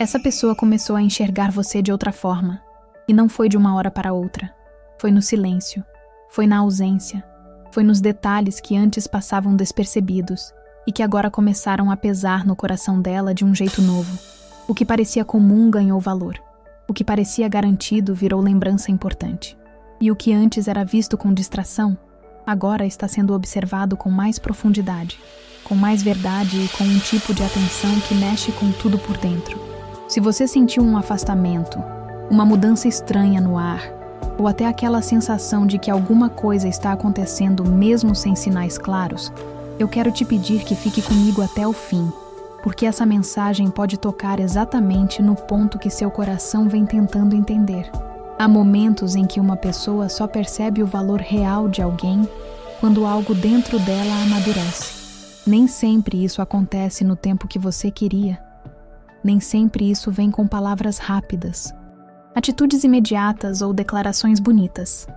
Essa pessoa começou a enxergar você de outra forma, e não foi de uma hora para outra. Foi no silêncio, foi na ausência, foi nos detalhes que antes passavam despercebidos e que agora começaram a pesar no coração dela de um jeito novo. O que parecia comum ganhou valor. O que parecia garantido virou lembrança importante. E o que antes era visto com distração, agora está sendo observado com mais profundidade, com mais verdade e com um tipo de atenção que mexe com tudo por dentro. Se você sentiu um afastamento, uma mudança estranha no ar, ou até aquela sensação de que alguma coisa está acontecendo mesmo sem sinais claros, eu quero te pedir que fique comigo até o fim, porque essa mensagem pode tocar exatamente no ponto que seu coração vem tentando entender. Há momentos em que uma pessoa só percebe o valor real de alguém quando algo dentro dela amadurece. Nem sempre isso acontece no tempo que você queria. Nem sempre isso vem com palavras rápidas, atitudes imediatas ou declarações bonitas.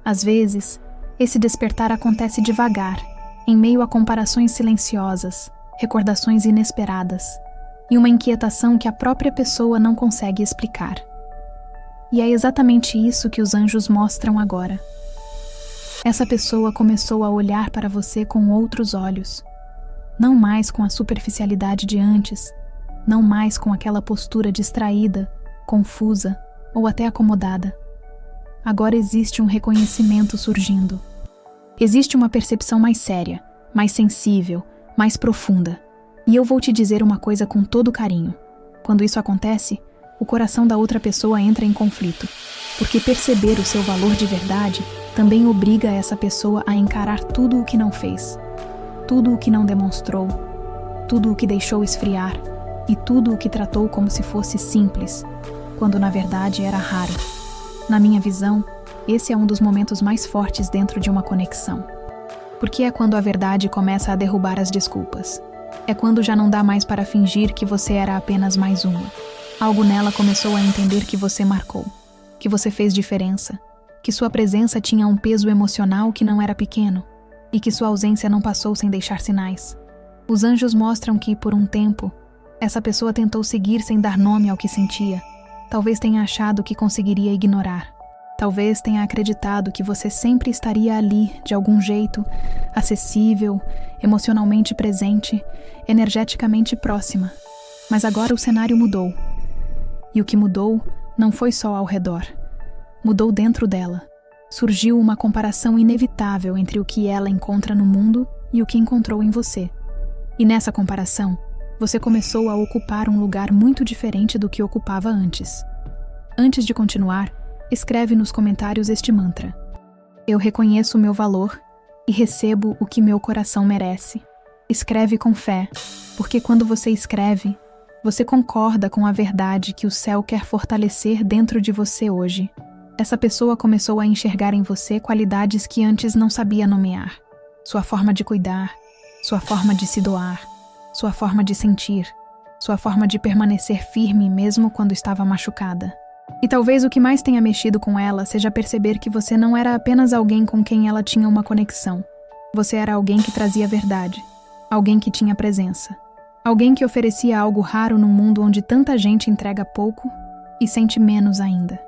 Às vezes, esse despertar acontece devagar, em meio a comparações silenciosas, recordações inesperadas e uma inquietação que a própria pessoa não consegue explicar. E é exatamente isso que os anjos mostram agora. Essa pessoa começou a olhar para você com outros olhos, não mais com a superficialidade de antes, não mais com aquela postura distraída, confusa ou até acomodada. Agora existe um reconhecimento surgindo. Existe uma percepção mais séria, mais sensível, mais profunda. E eu vou te dizer uma coisa com todo carinho. Quando isso acontece, o coração da outra pessoa entra em conflito, porque perceber o seu valor de verdade também obriga essa pessoa a encarar tudo o que não fez, tudo o que não demonstrou, tudo o que deixou esfriar e tudo o que tratou como se fosse simples, quando na verdade era raro. Na minha visão, esse é um dos momentos mais fortes dentro de uma conexão. Porque é quando a verdade começa a derrubar as desculpas. É quando já não dá mais para fingir que você era apenas mais uma. Algo nela começou a entender que você marcou, que você fez diferença, que sua presença tinha um peso emocional que não era pequeno e que sua ausência não passou sem deixar sinais. Os anjos mostram que, por um tempo, essa pessoa tentou seguir sem dar nome ao que sentia. Talvez tenha achado que conseguiria ignorar. Talvez tenha acreditado que você sempre estaria ali, de algum jeito, acessível, emocionalmente presente, energeticamente próxima. Mas agora o cenário mudou. E o que mudou não foi só ao redor. Mudou dentro dela. Surgiu uma comparação inevitável entre o que ela encontra no mundo e o que encontrou em você. E nessa comparação, você começou a ocupar um lugar muito diferente do que ocupava antes. Antes de continuar, escreve nos comentários este mantra. Eu reconheço o meu valor e recebo o que meu coração merece. Escreve com fé, porque quando você escreve, você concorda com a verdade que o céu quer fortalecer dentro de você hoje. Essa pessoa começou a enxergar em você qualidades que antes não sabia nomear. Sua forma de cuidar, sua forma de se doar, sua forma de sentir, sua forma de permanecer firme mesmo quando estava machucada. E talvez o que mais tenha mexido com ela seja perceber que você não era apenas alguém com quem ela tinha uma conexão. Você era alguém que trazia verdade, alguém que tinha presença, alguém que oferecia algo raro num mundo onde tanta gente entrega pouco e sente menos ainda.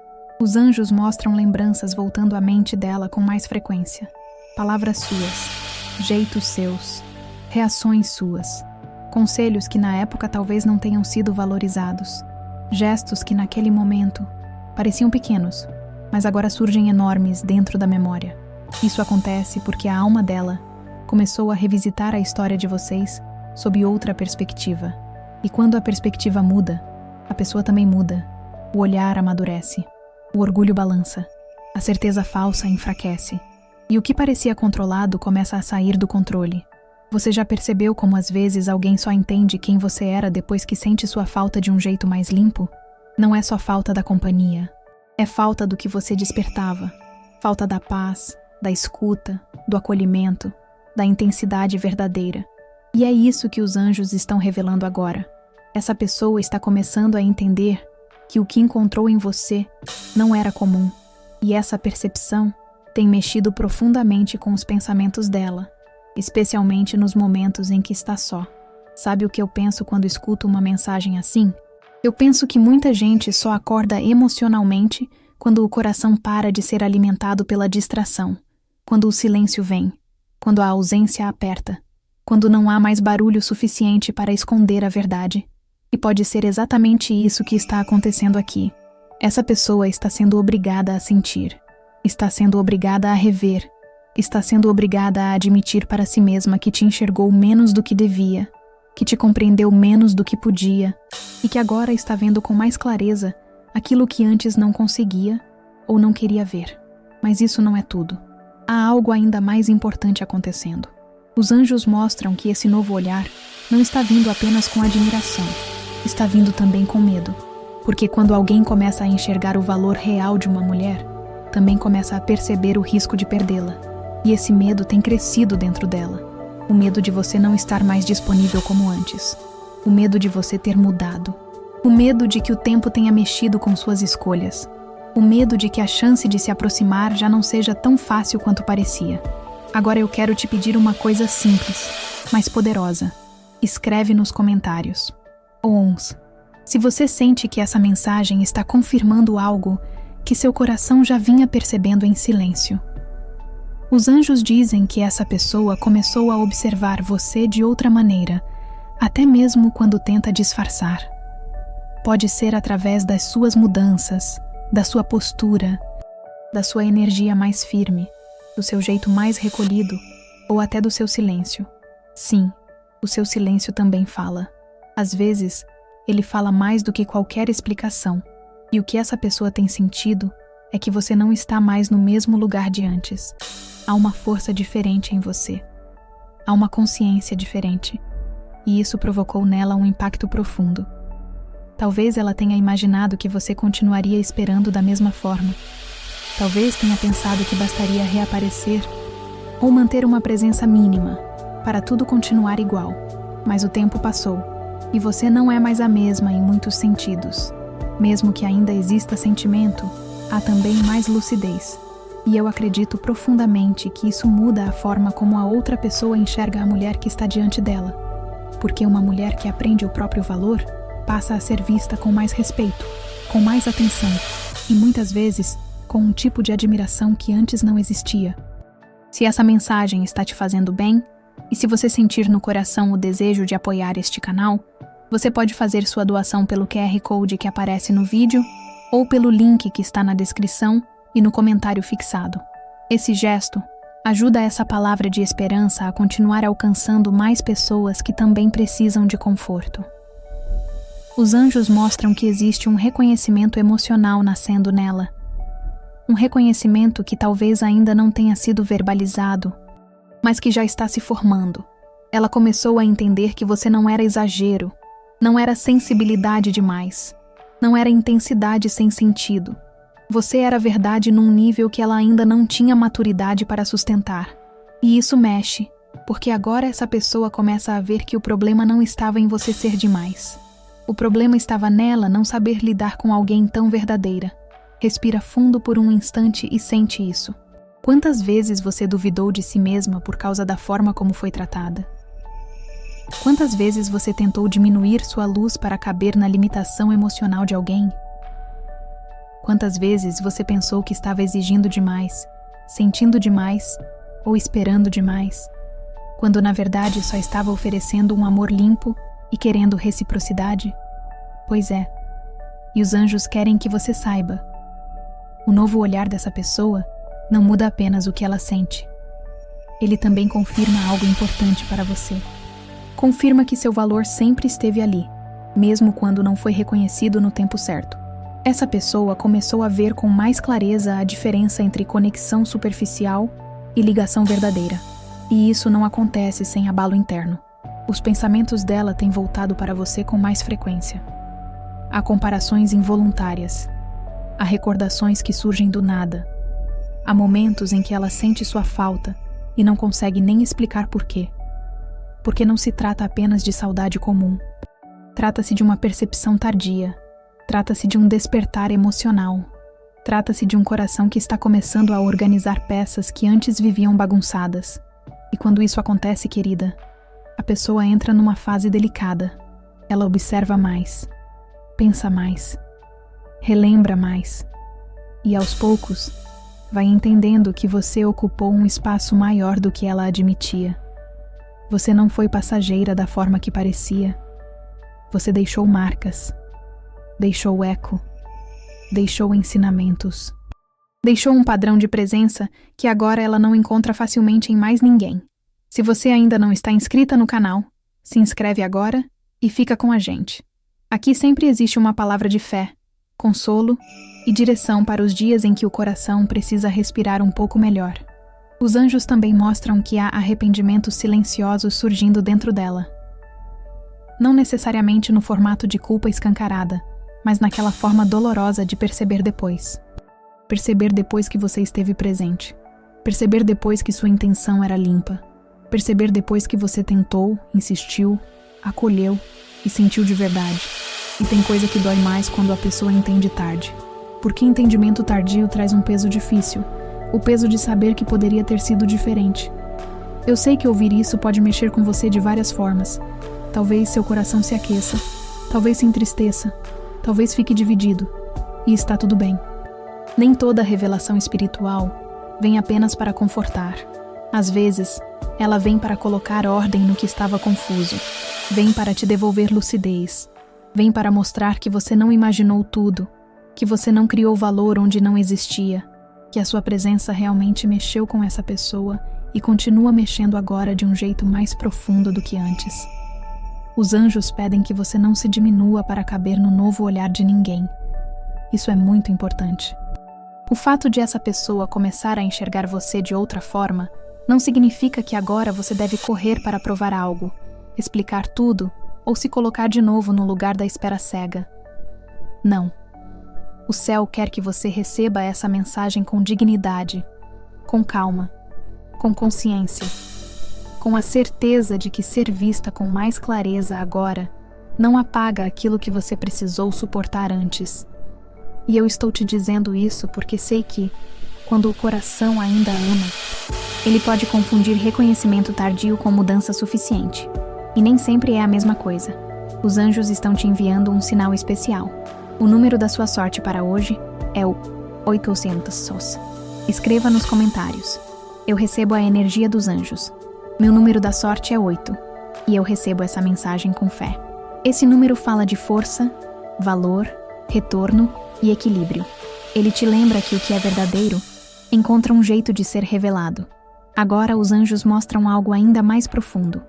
Os anjos mostram lembranças voltando à mente dela com mais frequência. Palavras suas, jeitos seus, reações suas, conselhos que na época talvez não tenham sido valorizados. Gestos que naquele momento pareciam pequenos, mas agora surgem enormes dentro da memória. Isso acontece porque a alma dela começou a revisitar a história de vocês sob outra perspectiva. E quando a perspectiva muda, a pessoa também muda. O olhar amadurece, o orgulho balança, a certeza falsa enfraquece. E o que parecia controlado começa a sair do controle. Você já percebeu como às vezes alguém só entende quem você era depois que sente sua falta de um jeito mais limpo? Não é só falta da companhia. É falta do que você despertava. Falta da paz, da escuta, do acolhimento, da intensidade verdadeira. E é isso que os anjos estão revelando agora. Essa pessoa está começando a entender que o que encontrou em você não era comum. E essa percepção tem mexido profundamente com os pensamentos dela, especialmente nos momentos em que está só. Sabe o que eu penso quando escuto uma mensagem assim? Eu penso que muita gente só acorda emocionalmente quando o coração para de ser alimentado pela distração, quando o silêncio vem, quando a ausência aperta, quando não há mais barulho suficiente para esconder a verdade. E pode ser exatamente isso que está acontecendo aqui. Essa pessoa está sendo obrigada a sentir, está sendo obrigada a rever, está sendo obrigada a admitir para si mesma que te enxergou menos do que devia, que te compreendeu menos do que podia e que agora está vendo com mais clareza aquilo que antes não conseguia ou não queria ver. Mas isso não é tudo. Há algo ainda mais importante acontecendo. Os anjos mostram que esse novo olhar não está vindo apenas com admiração, está vindo também com medo. Porque quando alguém começa a enxergar o valor real de uma mulher, também começa a perceber o risco de perdê-la. E esse medo tem crescido dentro dela. O medo de você não estar mais disponível como antes. O medo de você ter mudado. O medo de que o tempo tenha mexido com suas escolhas. O medo de que a chance de se aproximar já não seja tão fácil quanto parecia. Agora eu quero te pedir uma coisa simples, mas poderosa. Escreve nos comentários. Ons. Se você sente que essa mensagem está confirmando algo que seu coração já vinha percebendo em silêncio. Os anjos dizem que essa pessoa começou a observar você de outra maneira, até mesmo quando tenta disfarçar. Pode ser através das suas mudanças, da sua postura, da sua energia mais firme, do seu jeito mais recolhido ou até do seu silêncio. Sim, o seu silêncio também fala. Às vezes, ele fala mais do que qualquer explicação, e o que essa pessoa tem sentido é que você não está mais no mesmo lugar de antes. Há uma força diferente em você. Há uma consciência diferente. E isso provocou nela um impacto profundo. Talvez ela tenha imaginado que você continuaria esperando da mesma forma. Talvez tenha pensado que bastaria reaparecer ou manter uma presença mínima para tudo continuar igual. Mas o tempo passou e você não é mais a mesma em muitos sentidos. Mesmo que ainda exista sentimento, há também mais lucidez. E eu acredito profundamente que isso muda a forma como a outra pessoa enxerga a mulher que está diante dela. Porque uma mulher que aprende o próprio valor passa a ser vista com mais respeito, com mais atenção e muitas vezes com um tipo de admiração que antes não existia. Se essa mensagem está te fazendo bem e se você sentir no coração o desejo de apoiar este canal, você pode fazer sua doação pelo QR Code que aparece no vídeo ou pelo link que está na descrição e no comentário fixado. Esse gesto ajuda essa palavra de esperança a continuar alcançando mais pessoas que também precisam de conforto. Os anjos mostram que existe um reconhecimento emocional nascendo nela. Um reconhecimento que talvez ainda não tenha sido verbalizado, mas que já está se formando. Ela começou a entender que você não era exagero, não era sensibilidade demais, não era intensidade sem sentido. Você era verdade num nível que ela ainda não tinha maturidade para sustentar. E isso mexe, porque agora essa pessoa começa a ver que o problema não estava em você ser demais. O problema estava nela não saber lidar com alguém tão verdadeira. Respira fundo por um instante e sente isso. Quantas vezes você duvidou de si mesma por causa da forma como foi tratada? Quantas vezes você tentou diminuir sua luz para caber na limitação emocional de alguém? Quantas vezes você pensou que estava exigindo demais, sentindo demais ou esperando demais, quando na verdade só estava oferecendo um amor limpo e querendo reciprocidade? Pois é, e os anjos querem que você saiba. O novo olhar dessa pessoa não muda apenas o que ela sente. Ele também confirma algo importante para você. Confirma que seu valor sempre esteve ali, mesmo quando não foi reconhecido no tempo certo. Essa pessoa começou a ver com mais clareza a diferença entre conexão superficial e ligação verdadeira. E isso não acontece sem abalo interno. Os pensamentos dela têm voltado para você com mais frequência. Há comparações involuntárias. Há recordações que surgem do nada. Há momentos em que ela sente sua falta e não consegue nem explicar por quê. Porque não se trata apenas de saudade comum. Trata-se de uma percepção tardia. Trata-se de um despertar emocional. Trata-se de um coração que está começando a organizar peças que antes viviam bagunçadas. E quando isso acontece, querida, a pessoa entra numa fase delicada. Ela observa mais. pensa mais, relembra mais. E aos poucos, vai entendendo que você ocupou um espaço maior do que ela admitia. Você não foi passageira da forma que parecia. Você deixou marcas, deixou eco, deixou ensinamentos. Deixou um padrão de presença que agora ela não encontra facilmente em mais ninguém. Se você ainda não está inscrita no canal, se inscreve agora e fica com a gente. Aqui sempre existe uma palavra de fé, consolo e direção para os dias em que o coração precisa respirar um pouco melhor. Os anjos também mostram que há arrependimentos silenciosos surgindo dentro dela. Não necessariamente no formato de culpa escancarada, mas naquela forma dolorosa de perceber depois. Perceber depois que você esteve presente. Perceber depois que sua intenção era limpa. Perceber depois que você tentou, insistiu, acolheu e sentiu de verdade. E tem coisa que dói mais quando a pessoa entende tarde. Porque entendimento tardio traz um peso difícil. O peso de saber que poderia ter sido diferente. Eu sei que ouvir isso pode mexer com você de várias formas. Talvez seu coração se aqueça. Talvez se entristeça. Talvez fique dividido. E está tudo bem. Nem toda revelação espiritual vem apenas para confortar. Às vezes, ela vem para colocar ordem no que estava confuso. Vem para te devolver lucidez. Vem para mostrar que você não imaginou tudo, que você não criou valor onde não existia, que a sua presença realmente mexeu com essa pessoa e continua mexendo agora de um jeito mais profundo do que antes. Os anjos pedem que você não se diminua para caber no novo olhar de ninguém. Isso é muito importante. O fato de essa pessoa começar a enxergar você de outra forma não significa que agora você deve correr para provar algo, explicar tudo ou se colocar de novo no lugar da espera cega. Não. O céu quer que você receba essa mensagem com dignidade, com calma, com consciência, com a certeza de que ser vista com mais clareza agora não apaga aquilo que você precisou suportar antes. E eu estou te dizendo isso porque sei que, quando o coração ainda ama, ele pode confundir reconhecimento tardio com mudança suficiente. E nem sempre é a mesma coisa. Os anjos estão te enviando um sinal especial. O número da sua sorte para hoje é o 800. Escreva nos comentários. Eu recebo a energia dos anjos. Meu número da sorte é 8. E eu recebo essa mensagem com fé. Esse número fala de força, valor, retorno e equilíbrio. Ele te lembra que o que é verdadeiro encontra um jeito de ser revelado. Agora os anjos mostram algo ainda mais profundo.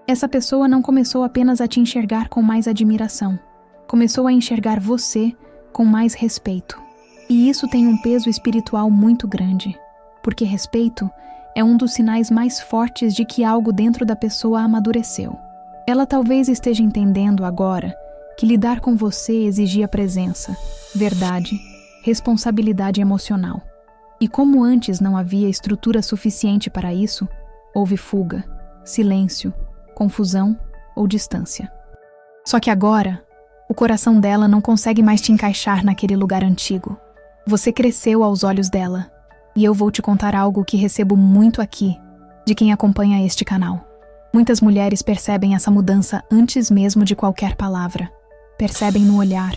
Essa pessoa não começou apenas a te enxergar com mais admiração. Começou a enxergar você com mais respeito. E isso tem um peso espiritual muito grande, porque respeito é um dos sinais mais fortes de que algo dentro da pessoa amadureceu. Ela talvez esteja entendendo agora que lidar com você exigia presença, verdade, responsabilidade emocional. E como antes não havia estrutura suficiente para isso, houve fuga, silêncio, confusão ou distância. Só que agora, o coração dela não consegue mais te encaixar naquele lugar antigo. Você cresceu aos olhos dela, e eu vou te contar algo que recebo muito aqui, de quem acompanha este canal. Muitas mulheres percebem essa mudança antes mesmo de qualquer palavra. Percebem no olhar,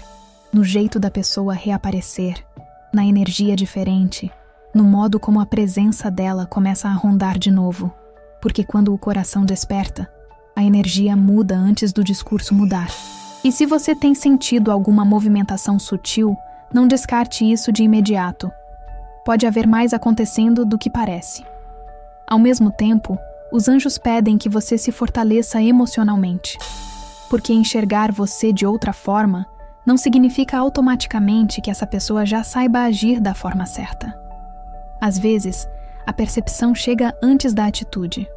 no jeito da pessoa reaparecer, na energia diferente, no modo como a presença dela começa a rondar de novo. Porque quando o coração desperta, a energia muda antes do discurso mudar. E se você tem sentido alguma movimentação sutil, não descarte isso de imediato. Pode haver mais acontecendo do que parece. Ao mesmo tempo, os anjos pedem que você se fortaleça emocionalmente. Porque enxergar você de outra forma não significa automaticamente que essa pessoa já saiba agir da forma certa. Às vezes, a percepção chega antes da atitude.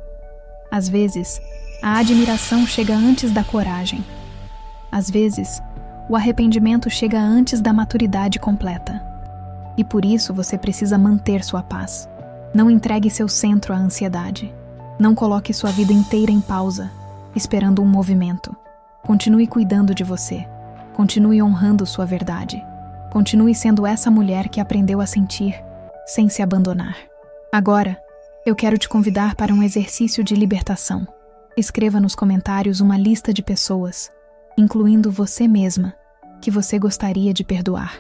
Às vezes, a admiração chega antes da coragem. Às vezes, o arrependimento chega antes da maturidade completa. E por isso você precisa manter sua paz. Não entregue seu centro à ansiedade. Não coloque sua vida inteira em pausa, esperando um movimento. Continue cuidando de você. Continue honrando sua verdade. Continue sendo essa mulher que aprendeu a sentir, sem se abandonar. Agora, eu quero te convidar para um exercício de libertação. Escreva nos comentários uma lista de pessoas, incluindo você mesma, que você gostaria de perdoar.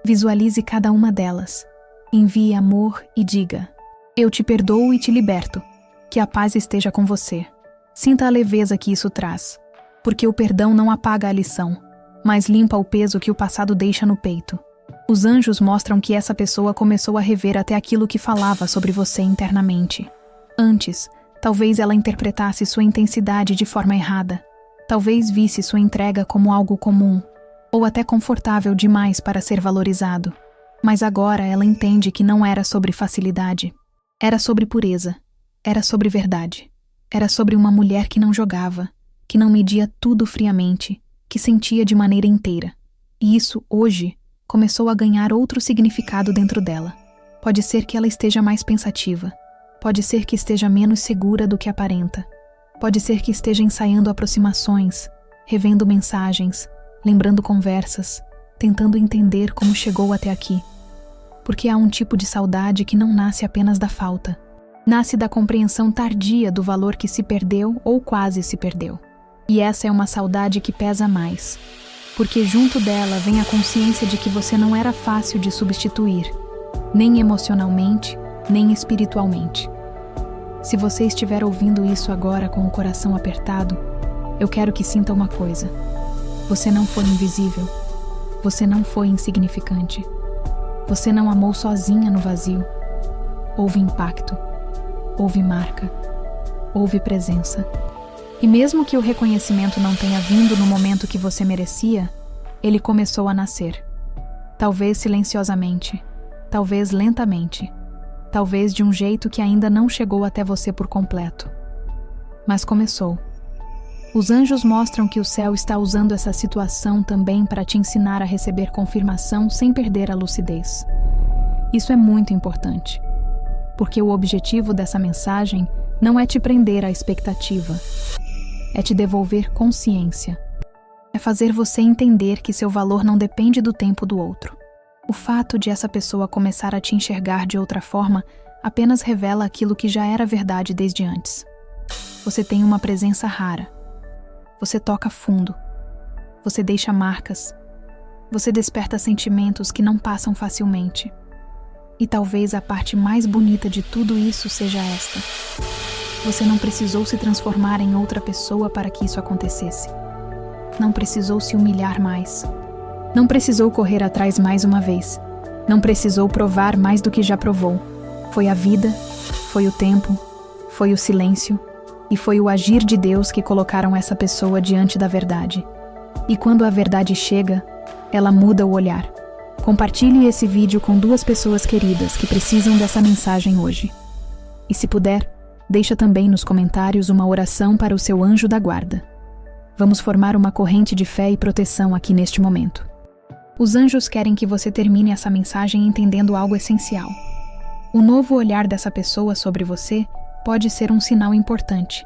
Visualize cada uma delas. Envie amor e diga: eu te perdoo e te liberto. Que a paz esteja com você. Sinta a leveza que isso traz, porque o perdão não apaga a lição, mas limpa o peso que o passado deixa no peito. Os anjos mostram que essa pessoa começou a rever até aquilo que falava sobre você internamente. Antes, talvez ela interpretasse sua intensidade de forma errada. Talvez visse sua entrega como algo comum, ou até confortável demais para ser valorizado. Mas agora ela entende que não era sobre facilidade. Era sobre pureza. Era sobre verdade. Era sobre uma mulher que não jogava, que não media tudo friamente, que sentia de maneira inteira. E isso, hoje, começou a ganhar outro significado dentro dela. Pode ser que ela esteja mais pensativa. Pode ser que esteja menos segura do que aparenta. Pode ser que esteja ensaiando aproximações, revendo mensagens, lembrando conversas, tentando entender como chegou até aqui. Porque há um tipo de saudade que não nasce apenas da falta. Nasce da compreensão tardia do valor que se perdeu ou quase se perdeu. E essa é uma saudade que pesa mais, porque junto dela vem a consciência de que você não era fácil de substituir, nem emocionalmente, nem espiritualmente. Se você estiver ouvindo isso agora com o coração apertado, eu quero que sinta uma coisa. Você não foi invisível. Você não foi insignificante. Você não amou sozinha no vazio. Houve impacto. Houve marca. Houve presença. E mesmo que o reconhecimento não tenha vindo no momento que você merecia, ele começou a nascer. Talvez silenciosamente. Talvez lentamente. Talvez de um jeito que ainda não chegou até você por completo. Mas começou. Os anjos mostram que o céu está usando essa situação também para te ensinar a receber confirmação sem perder a lucidez. Isso é muito importante, porque o objetivo dessa mensagem não é te prender à expectativa, é te devolver consciência, é fazer você entender que seu valor não depende do tempo do outro. O fato de essa pessoa começar a te enxergar de outra forma apenas revela aquilo que já era verdade desde antes. Você tem uma presença rara. Você toca fundo. Você deixa marcas. Você desperta sentimentos que não passam facilmente. E talvez a parte mais bonita de tudo isso seja esta. Você não precisou se transformar em outra pessoa para que isso acontecesse. Não precisou se humilhar mais. Não precisou correr atrás mais uma vez. Não precisou provar mais do que já provou. Foi a vida, foi o tempo, foi o silêncio e foi o agir de Deus que colocaram essa pessoa diante da verdade. E quando a verdade chega, ela muda o olhar. Compartilhe esse vídeo com 2 pessoas queridas que precisam dessa mensagem hoje. E se puder, deixa também nos comentários uma oração para o seu anjo da guarda. Vamos formar uma corrente de fé e proteção aqui neste momento. Os anjos querem que você termine essa mensagem entendendo algo essencial. O novo olhar dessa pessoa sobre você pode ser um sinal importante,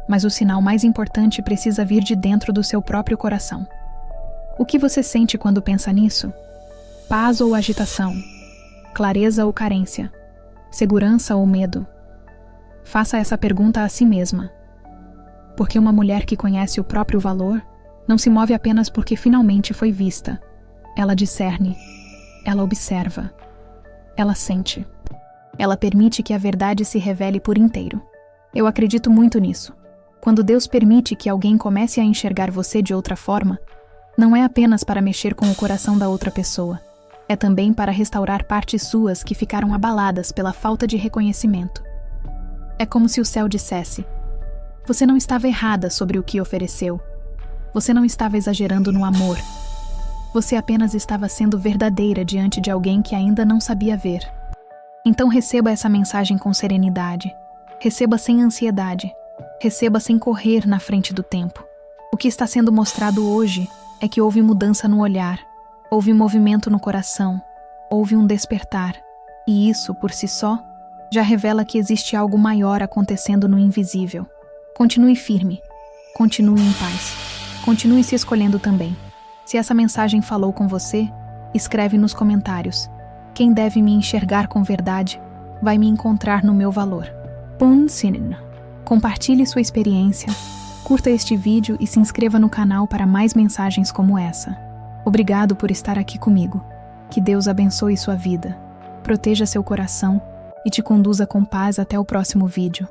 mas o sinal mais importante precisa vir de dentro do seu próprio coração. O que você sente quando pensa nisso? Paz ou agitação? Clareza ou carência? Segurança ou medo? Faça essa pergunta a si mesma. Porque uma mulher que conhece o próprio valor não se move apenas porque finalmente foi vista. Ela discerne, ela observa, ela sente. Ela permite que a verdade se revele por inteiro. Eu acredito muito nisso. Quando Deus permite que alguém comece a enxergar você de outra forma, não é apenas para mexer com o coração da outra pessoa. É também para restaurar partes suas que ficaram abaladas pela falta de reconhecimento. É como se o céu dissesse: você não estava errada sobre o que ofereceu. Você não estava exagerando no amor. Você apenas estava sendo verdadeira diante de alguém que ainda não sabia ver. Então receba essa mensagem com serenidade. Receba sem ansiedade. Receba sem correr na frente do tempo. O que está sendo mostrado hoje é que houve mudança no olhar, houve movimento no coração, houve um despertar. E isso, por si só, já revela que existe algo maior acontecendo no invisível. Continue firme. Continue em paz. Continue se escolhendo também. Se essa mensagem falou com você, escreve nos comentários. Quem deve me enxergar com verdade vai me encontrar no meu valor. Compartilhe sua experiência, curta este vídeo e se inscreva no canal para mais mensagens como essa. Obrigado por estar aqui comigo. Que Deus abençoe sua vida, proteja seu coração e te conduza com paz até o próximo vídeo.